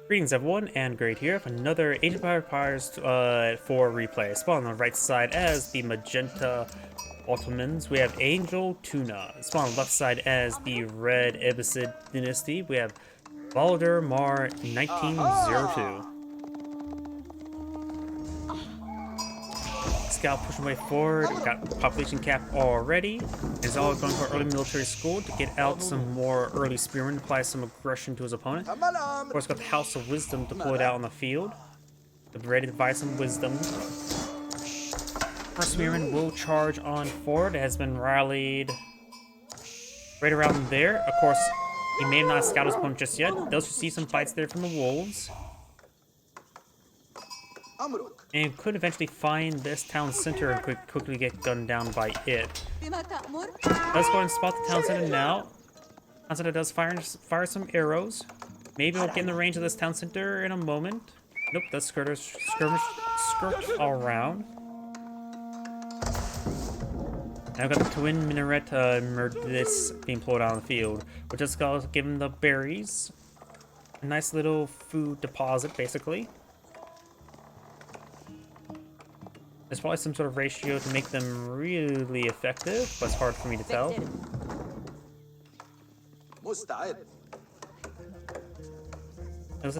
Greetings everyone, and Great here with another Age of Empires 4 replay. Spawn on the right side as the magenta Ottomans, we have Angeltuna. Spawn on the left side as the red Abbasid Dynasty, we have Valdemar1902. Scout pushing way forward, got population cap already. Is all going for early military school to get out some more early spearmen, apply some aggression to his opponent. Of course, got the House of Wisdom deployed out on the field. They're ready to provide some wisdom. First spearman will charge on forward. It has been rallied right around there. Of course, he may not scout his opponent just yet. Does see some fights there from the wolves. And could eventually find this town center and quickly get gunned down by it. Let's go and spot the town center now. Town center does fire some arrows. Maybe we'll get in the range of this town center in a moment. Nope, that's skirmish all around. Now I've got the twin minaret this being pulled out on the field, which is going to give him the berries. A nice little food deposit, basically. There's probably some sort of ratio to make them really effective, but it's hard for me to tell. Looks like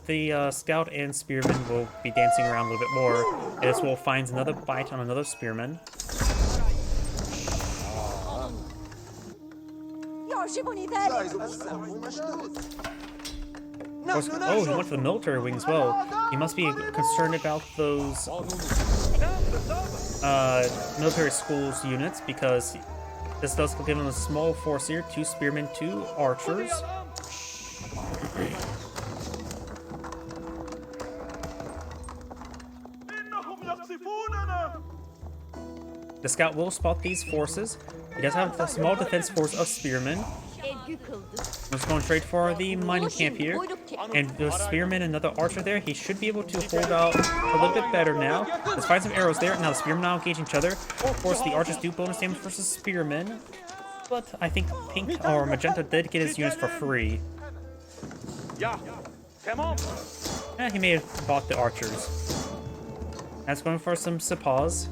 the scout and spearman will be dancing around a little bit more. As well finds another bite on another spearman. Course, oh, he went for the military wing as well. He must be concerned about those military schools units, because this does give him a small force here. 2 spearmen, 2 archers. The scout will spot these forces. He does have a small defense force of spearmen. Let's go straight for the mining camp here. And the spearman and another archer there, he should be able to hold out a little bit better now. Let's find some arrows there. Now the spearmen now engage each other. Of course, the archers do bonus damage versus spearmen. But I think pink or magenta did get his units for free. Yeah, he may have bought the archers. That's going for some sapas.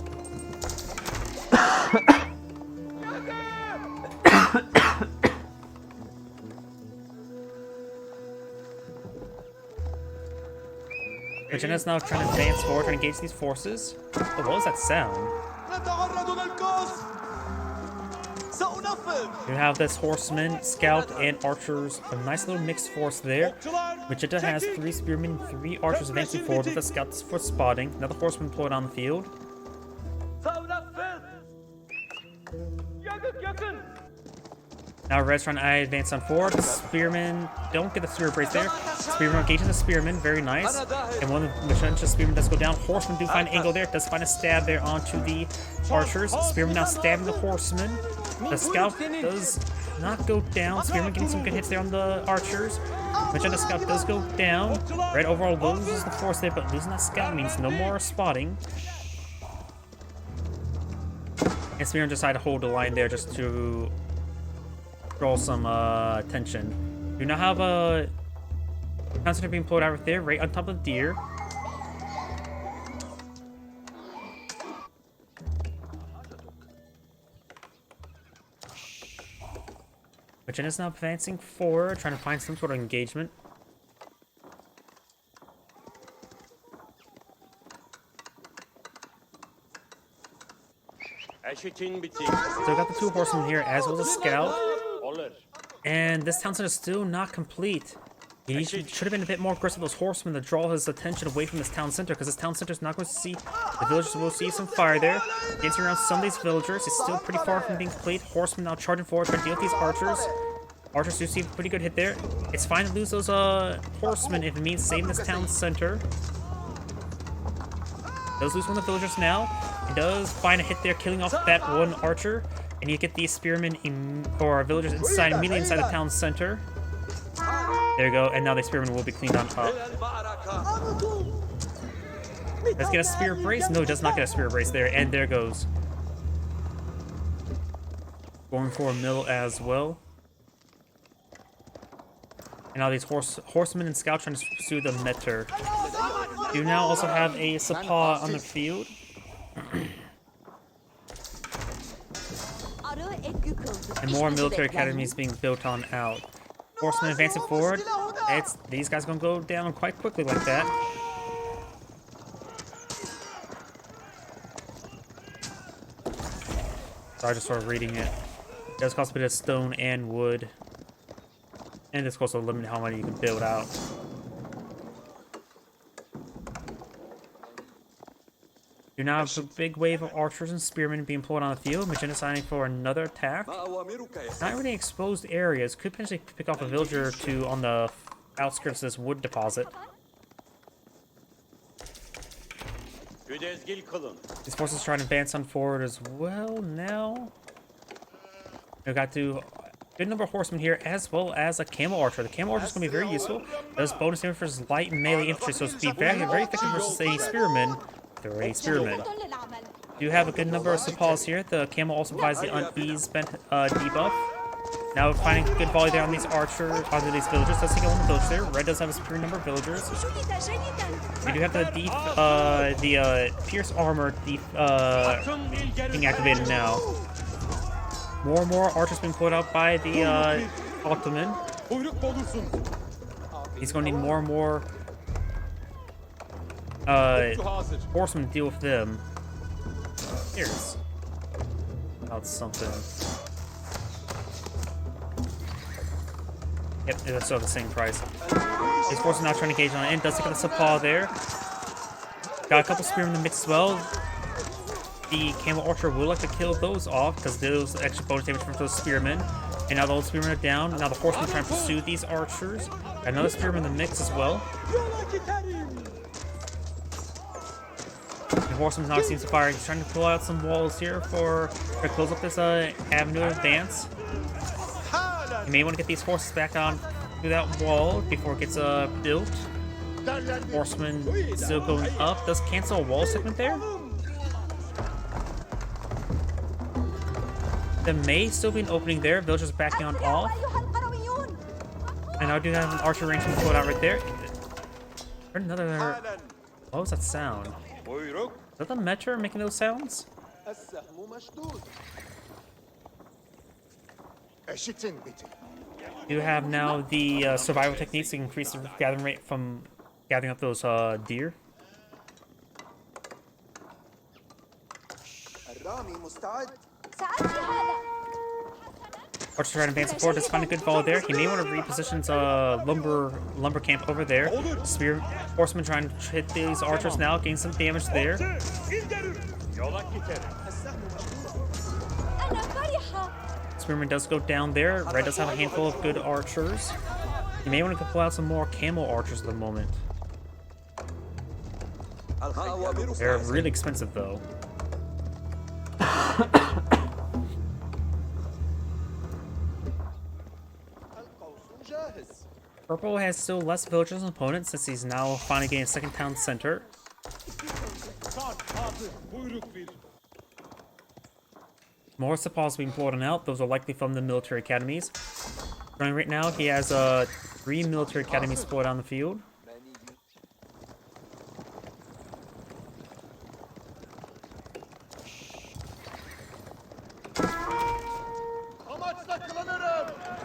Magenta's now trying to advance forward, trying to engage these forces. Oh, what was that sound? You have this horseman, scout, and archers. A nice little mixed force there. Magenta has 3 spearmen, 3 archers advancing forward with the scouts for spotting. Another horseman deployed on the field. Now Red's trying to advance on forward. The spearmen don't get the spear brace there. Spearman engaging the spearman, very nice. And one of the magenta spearmen does go down. Horseman do find an angle there, does find a stab there onto the archers. Spearman now stabbing the horseman. The scout does not go down. Spearman getting some good hits there on the archers. Magenta scout does go down. Red overall loses the force there, but losing that scout means no more spotting. And Spearman decided to hold the line there just to draw some attention. You now have a constantly being pulled out right there, right on top of the deer. Magenta's now advancing forward, trying to find some sort of engagement. So we got the 2 horsemen here, as well as a scout. And this town center is still not complete. He should have been a bit more aggressive with those horsemen to draw his attention away from this town center, because this town center is not going to see. The villagers will see some fire there. Dancing around some of these villagers. It's still pretty far from being complete. Horsemen now charging forward, trying to deal with these archers. Archers do see a pretty good hit there. It's fine to lose those horsemen if it means saving this town center. Does lose one of the villagers now. He does find a hit there, killing off that one archer. And you get these spearmen or villagers immediately inside the town center. There you go, and now the spearmen will be cleaned on up. Does he get a spear brace? No, he does not get a spear brace there, and there goes. Going for a mill as well. And now these horsemen and scouts trying to pursue the meter. You now also have a Sapa on the field. And more military academies being built on out. Horsemen advancing forward. These guys gonna go down quite quickly like that. So I just started reading it. It does cost a bit of stone and wood. And this also limit how many you can build out. You now have a big wave of archers and spearmen being employed on the field. Magenta signing for another attack. Not really exposed areas. Could potentially pick off a villager or two on the outskirts of this wood deposit. These forces trying to advance on forward as well now. We've got to good number of horsemen here, as well as a camel archer. The camel archer is going to be very useful. It does bonus damage versus light and melee infantry, so it's going to be very effective versus a spearman. They're a spearman. Do have a good number of Sapas here. The camel also provides the unease debuff. Now finding a good volley there on these archers, onto these villagers. Does take a one village there. Red does have a superior number of villagers. We do have the pierce armor being activated now. More and more archers being put out by the Ottoman. He's going to need more and more horsemen to deal with them. Here's about something. Yep, it's still the same price. These forces now trying to engage on it. And does take out the Sapa there. Got a couple spearmen in the mix as well. The camel archer would like to kill those off because those extra bonus damage from those spearmen. And now those spearmen are down. Now the horsemen are trying to pursue these archers. Got another spearman in the mix as well. The horseman now seems to fire. He's trying to pull out some walls here to close up this avenue of advance. You may want to get these horses back on through that wall before it gets built. Horseman still going up. Does cancel a wall segment there. There may still be an opening there. Villagers backing on off. And I do have an archer range to put out right there. Heard another. What was that sound? Is that the meteor making those sounds? You have now the survival techniques to increase the gathering rate from gathering up those deer. Archer trying to advance forward. Does find a good follow there. He may want to reposition his lumber camp over there. Spear horseman trying to hit these archers now, getting some damage there. Spearman does go down there. Red does have a handful of good archers. You may want to pull out some more camel archers at the moment. They're really expensive though. Purple has still less villagers than opponents since he's now finally getting a second town center. More Sapas being pulled out. Those are likely from the military academies. Running right now, he has 3 military academies split on the field.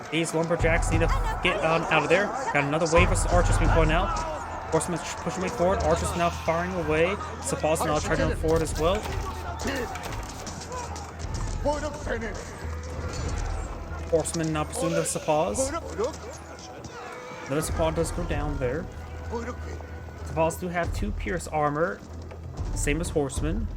These lumberjacks need to get out of there. Got another wave of archers being pulled out. Horsemen pushing way forward. Archers now firing away. Sapas now trying to move forward as well. Horsemen now pursuing the Sapas. Another Sapa does go down there. Sapas do have 2 pierce armor, same as horsemen.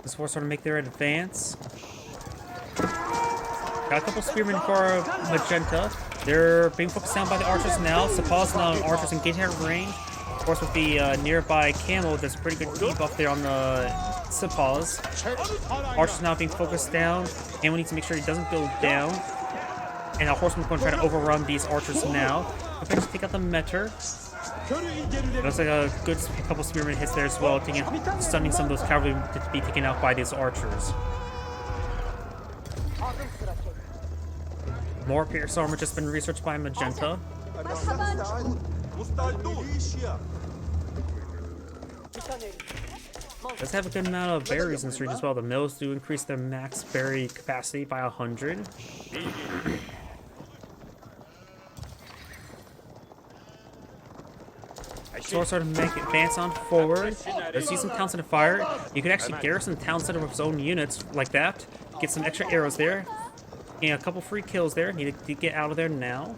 This force sort of make their advance. Got a couple spearmen for Magenta. They're being focused down by the archers now. Sapas now and archers engaging at range. Of course, with the nearby camel, there's a pretty good debuff there on the to pause. Archer's now being focused down, and we need to make sure he doesn't go down. And our horseman's going to try to overrun these archers now. Eventually take out the meter. It looks like a good couple spearmen hits there as well, stunning some of those cavalry to be taken out by these archers. More pierce armor just been researched by Magenta. Does have a good amount of berries in this region as well. The mills do increase their max berry capacity by 100. So we're starting to make advance on forward. Let's use some town center fire. You could actually garrison the town center with his own units like that. Get some extra arrows there. And a couple free kills there. Need to get out of there now.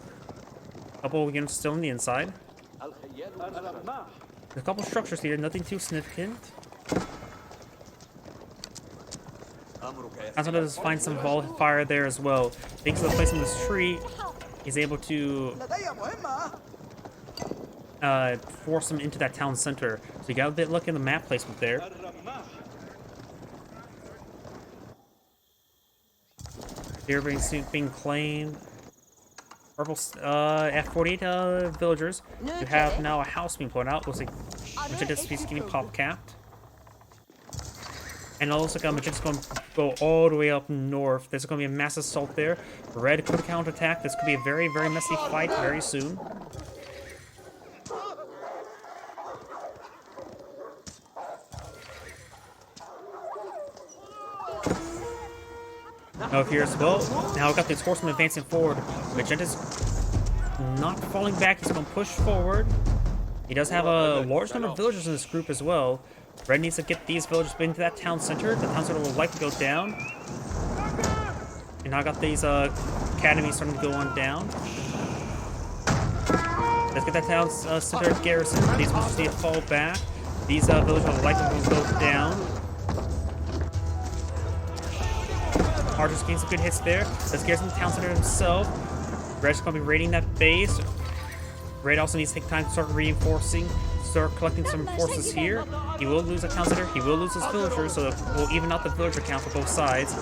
A couple units still on the inside. There's a couple structures here, nothing too significant. Also does find some fire there as well. Thanks to the place in this tree, he's able to force them into that town center. So you got a bit lucky in the map placement there. Here being claimed. Purple F48 villagers. You have now a house being blown out. Looks like Magenta's piece getting pop capped. And it looks like Magenta's going to go all the way up north. There's going to be a mass assault there. Red could counterattack. This could be a very, very messy fight very soon. Oh, here as well. Now we've got this horseman advancing forward. Magenta's not falling back. He's going to push forward. He does have a large number of villagers in this group as well. Red needs to get these villagers into that town center. The town center will likely go down. And now I got these academies starting to go on down. Let's get that town center garrison. These villagers need to fall back. These villagers will likely go down. Archer's getting some good hits there. Let's garrison the town center himself. Red's going to be raiding that base. Red also needs to take time to start reinforcing, start collecting some forces here. He will lose a town center. He will lose his villagers, so we'll even out the villager count for both sides.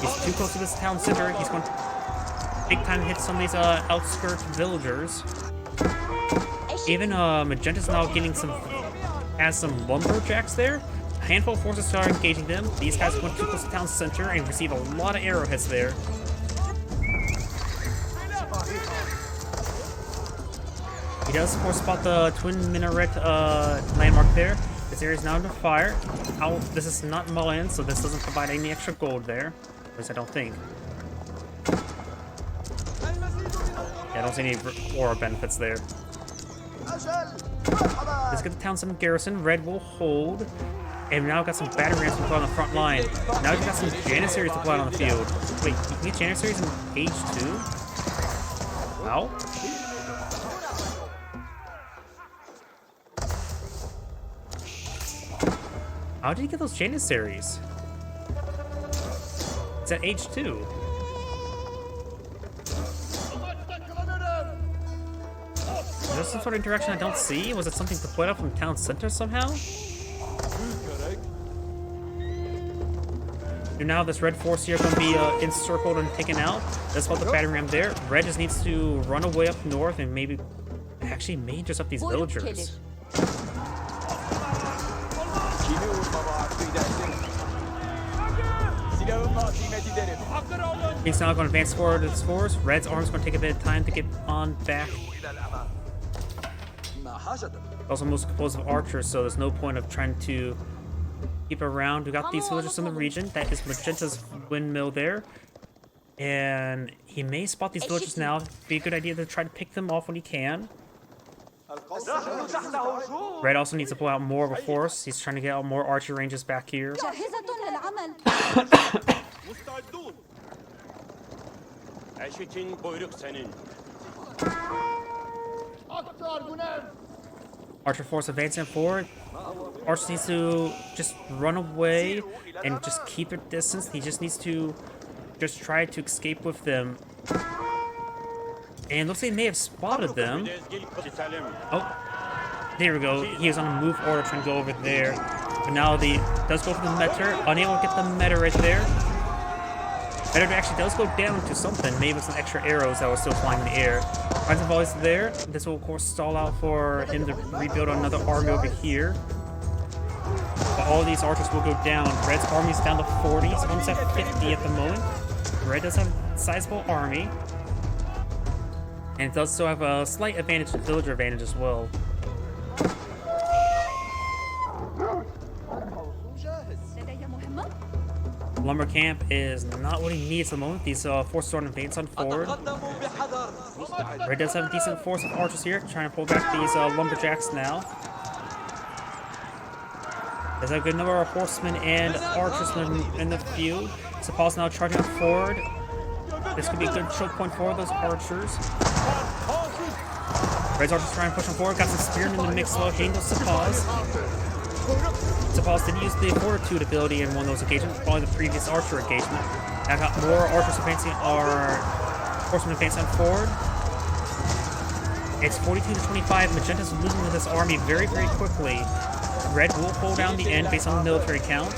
He's too close to this town center. He's going to take time to hit some of these outskirts villagers. Even Magenta's now getting has some lumberjacks there. A handful of forces start engaging them. These guys went too close to town center and receive a lot of arrowheads there. He does, of course, spot the twin minaret landmark there. This area is now under fire. This is not Mullen, so this doesn't provide any extra gold there. At least I don't think. Yeah, I don't see any aura benefits there. Let's get the town center garrison. Red will hold. And now we've got some battery rams to put on the front line. Now we've got some Janissaries to put out on the field. Wait, you can get Janissaries in H2? Wow. How did you get those Janissaries? It's at H2. Is there some sort of interaction I don't see? Was it something to point out from town center somehow? And now this red force here going to be encircled and taken out. That's what the battery ram there. Red just needs to run away up north and maybe actually just up these villagers. He's now going to advance forward with his force. Red's arm's going to take a bit of time to get on back. Also most composed of archers, so there's no point of trying to keep around. We got these villagers in the region. That is Magenta's windmill there. And he may spot these villagers now. It'd be a good idea to try to pick them off when he can. Red also needs to pull out more of a force. He's trying to get out more archer ranges back here. Archer force advancing forward. Archer needs to just run away and just keep their distance. He just needs to just try to escape with them. And looks like he may have spotted them. Oh, there we go. He was on a move order trying to go over there. But now the does go for the meter. Unable to get the meter right there. Meter actually does go down to something. Maybe with some extra arrows that were still flying in the air. Finds the volleys there. This will of course stall out for him to rebuild another army over here. But all these archers will go down. Red's army is down to 40. He's almost at 50 at the moment. Red does have a sizable army. And it does still have a slight advantage, a villager advantage as well. Lumber camp is not what he needs at the moment. These forces are advancing forward. Red does have a decent force of archers here, trying to pull back these lumberjacks now. There's a good number of horsemen and archers in the field. Paul's now charging forward. This could be a good choke point for those archers. Red's archers trying to push them forward. Got some spearmen in the mix low, hitting those Sapaz. Sapaz did use the fortitude ability in one of those occasions, probably the previous archer engagement. Now got more archers advancing, or horsemen advancing forward. It's 42 to 25. Magenta's losing to this army very, very quickly. Red will pull down the end based on the military count.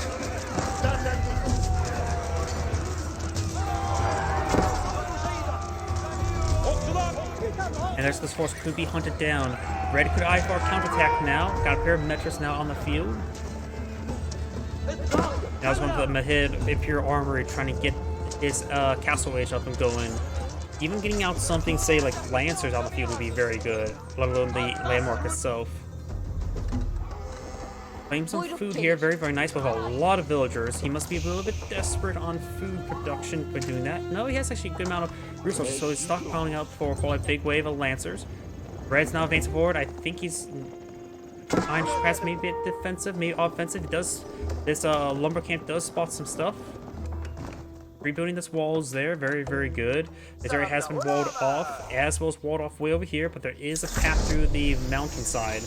And there's this force could be hunted down. Red could eye for a counterattack now. Got a pair of Metris now on the field. Now it's one of the Mahid Imperial Armory trying to get his castle age up and going. Even getting out something, say, like Lancers on the field would be very good, let alone the landmark itself. Claim some food here, very, very nice, with a lot of villagers. He must be a little bit desperate on food production by doing that. No, he has actually a good amount of resources, so he's stockpiling up for quite a big wave of Lancers. Red's now advancing forward. I think he's perhaps maybe a bit defensive, maybe offensive. It does, this lumber camp does spot some stuff. Rebuilding this walls there, very, very good. This area has been walled off, as well as walled off way over here, but there is a path through the mountainside.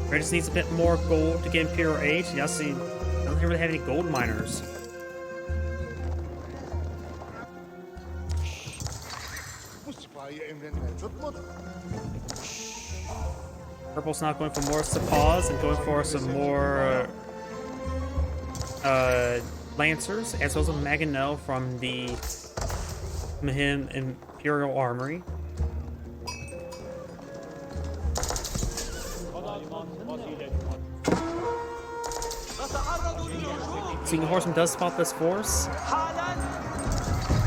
Red just needs a bit more gold to get Imperial Age. He doesn't really have any gold miners. Purple's not going for more Sapaz and going for some more Lancers, as well as a Maganel from the Mahim Imperial Armory. Seeing the horseman does spot this force.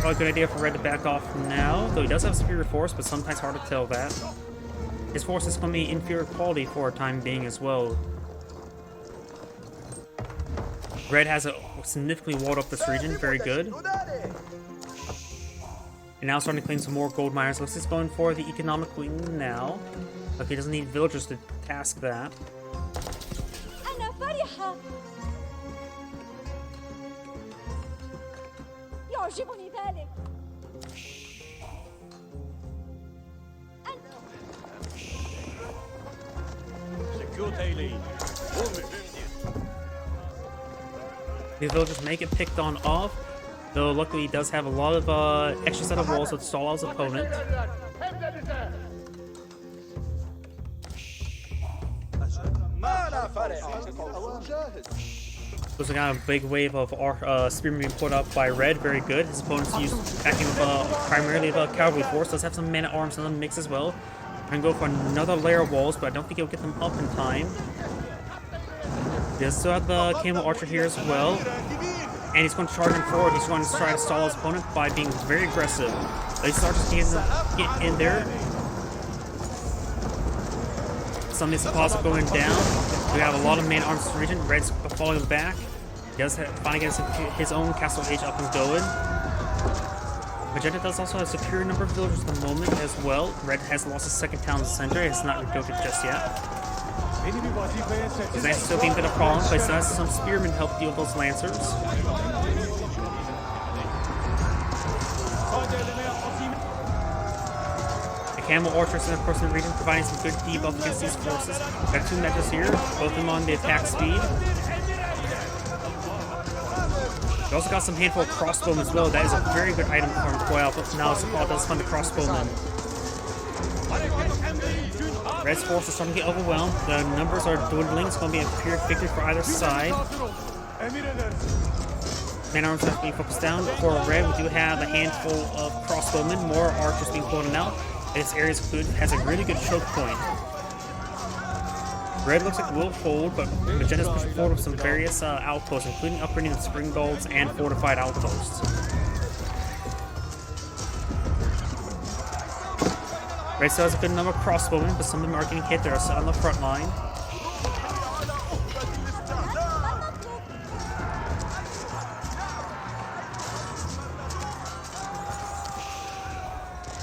Probably a good idea for Red to back off now, though he does have superior force, but sometimes hard to tell that. His force is going to be inferior quality for a time being as well. Red has a significantly walled up this region, very good. And now starting to claim some more gold miners. Looks like he's going for the economic wing now. Okay, he doesn't need villagers to task that. These villagers may get picked on off, though luckily he does have a lot of extra set of walls to stall out his opponent. There's a kind of big wave of spearmen being put up by Red, very good. His opponent's used backing primarily of a cavalry force, does have some men-at-arms in the mix as well. Trying to go for another layer of walls, but I don't think he'll get them up in time. He does still have the camel archer here as well. And he's going to charge him forward. He's going to try to stall his opponent by being very aggressive. They start to get in there. Some of these deposits are going down. We have a lot of man-arms in this region. Red's falling back. He does finally get his own castle age up and going. Magenta does also have a superior number of villagers at the moment as well. Red has lost his second town center. It has not rebuilt it just yet. His Lancers still being a bit of a problem, but he still has some spearmen to help deal with those Lancers. The camel archers in the person region providing some good debuff against these forces. Got two measures here, both of them on the attack speed. We also got some handful of crossbowmen as well. That is a very good item for him to pull out, but now Sapal does fund the crossbowmen. Red's force is starting to get overwhelmed. The numbers are dwindling. It's going to be a pure victory for either side. Man arms have to be focused down. For Red, we do have a handful of crossbowmen, more archers being pulled out. This area has a really good choke point. Red looks like it will hold, but Magenta's pushing forward with some various outposts, including upgrading the springbolts and fortified outposts. Red still has a good number of crossbowmen, but some of them are getting hit. They're on the front line.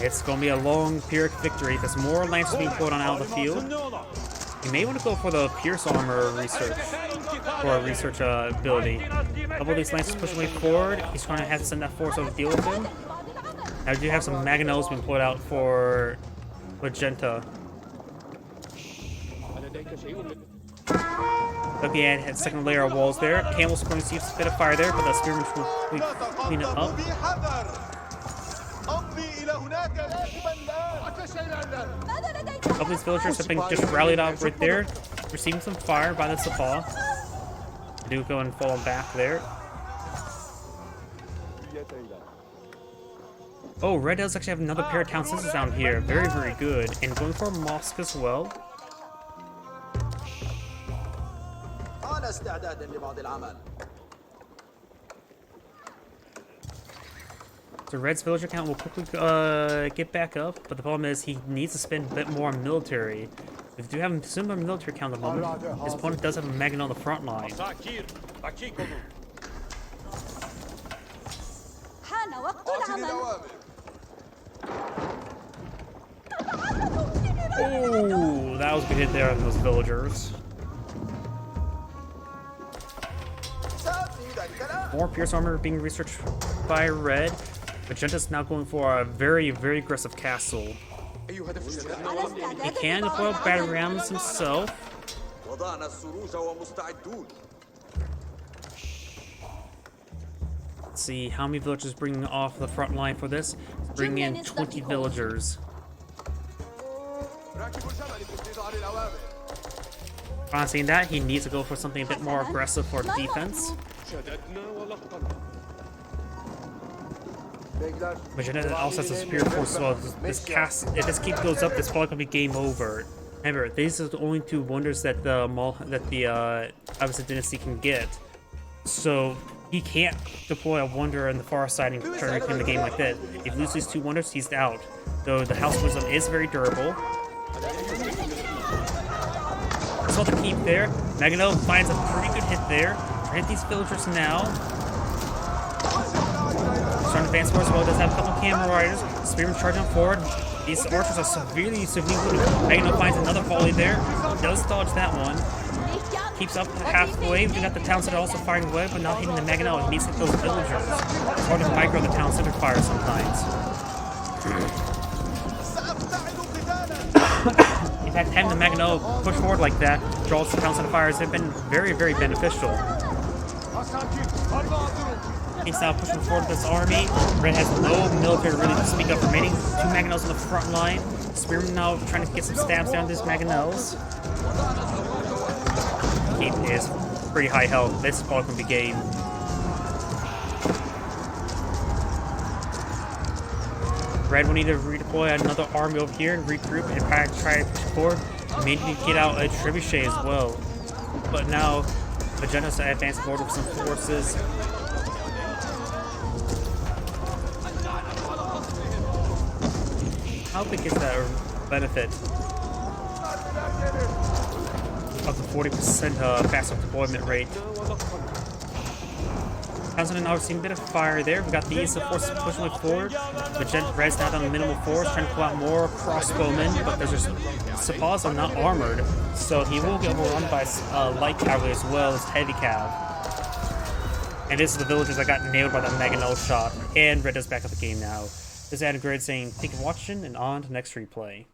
It's going to be a long Pyrrhic victory. There's more lances being pulled on out of the field. You may want to go for the Pierce Armor research, for a research ability. Couple of these lances push away forward. He's going to have to send that force over to deal with him. Now we do have some Mangonels being pulled out for Magenta. Lucky had a second layer of walls there. Camel's going to see a bit of fire there, but the Spearman will clean it up. All these villagers have been just rallied out right there, receiving some fire by the Sapa. Do go and fall back there. Oh, Red does actually have another pair of town senses down here. Very, very good. And going for a mosque as well. So Red's villager count will quickly get back up, but the problem is he needs to spend a bit more on military. If you do have a similar military count at the moment, his opponent does have a Magan on the front line. Oh, that was a good hit there on those villagers. More Pierce Armor being researched by Red. Magenta's now going for a very, very aggressive castle. He can deploy battle rams himself. Let's see how many villagers bringing off the front line for this. Bringing in 20 villagers. On seeing that, he needs to go for something a bit more aggressive for defense. Magenta also has a superior force as well. If this keep goes up, this is probably gonna be game over. Remember, these are the only two wonders that the Abbasid Dynasty can get. So he can't deploy a wonder on the far side and try to reclaim the game like that. If he loses these two wonders, he's out. Though the House Wisdom is very durable. Saw the keep there. Magano finds a pretty good hit there. Hit these villagers now. Trying to advance force well, does have a couple camel riders. Spearman charging forward. These archers are severely wounded. Magano finds another volley there. Does dodge that one. Keeps up halfway. We got the town center also firing away, but not hitting the Magano. He needs to hit those villagers. It's hard to micro the town center fire sometimes. In fact, having the Magano push forward like that, draws the town center fires, have been very, very beneficial. He's now pushing forward with this army. Red has no military really to speak of remaining. 2 Mangonels on the front line. Spearman now trying to get some stabs down these Mangonels. Keep is pretty high health. This is probably going to be game. Red will need to redeploy another army over here and regroup and try to push forward. May need to get out a trebuchet as well. But now, Magenta's advancing forward with some forces. How big is that benefit of the 40% faster deployment rate? Townsend now seeing a bit of fire there. We got these forces pushing forward. Magenta Red's now down to minimal force, trying to pull out more crossbowmen, but there's just Sapas are not armored, so he will get overrun by light cavalry as well as heavy cav. And this is the villagers that got nailed by the Mangonel shot. And Red is back up the game now. This is Adam Grid saying, thank you for watching, and on to next replay.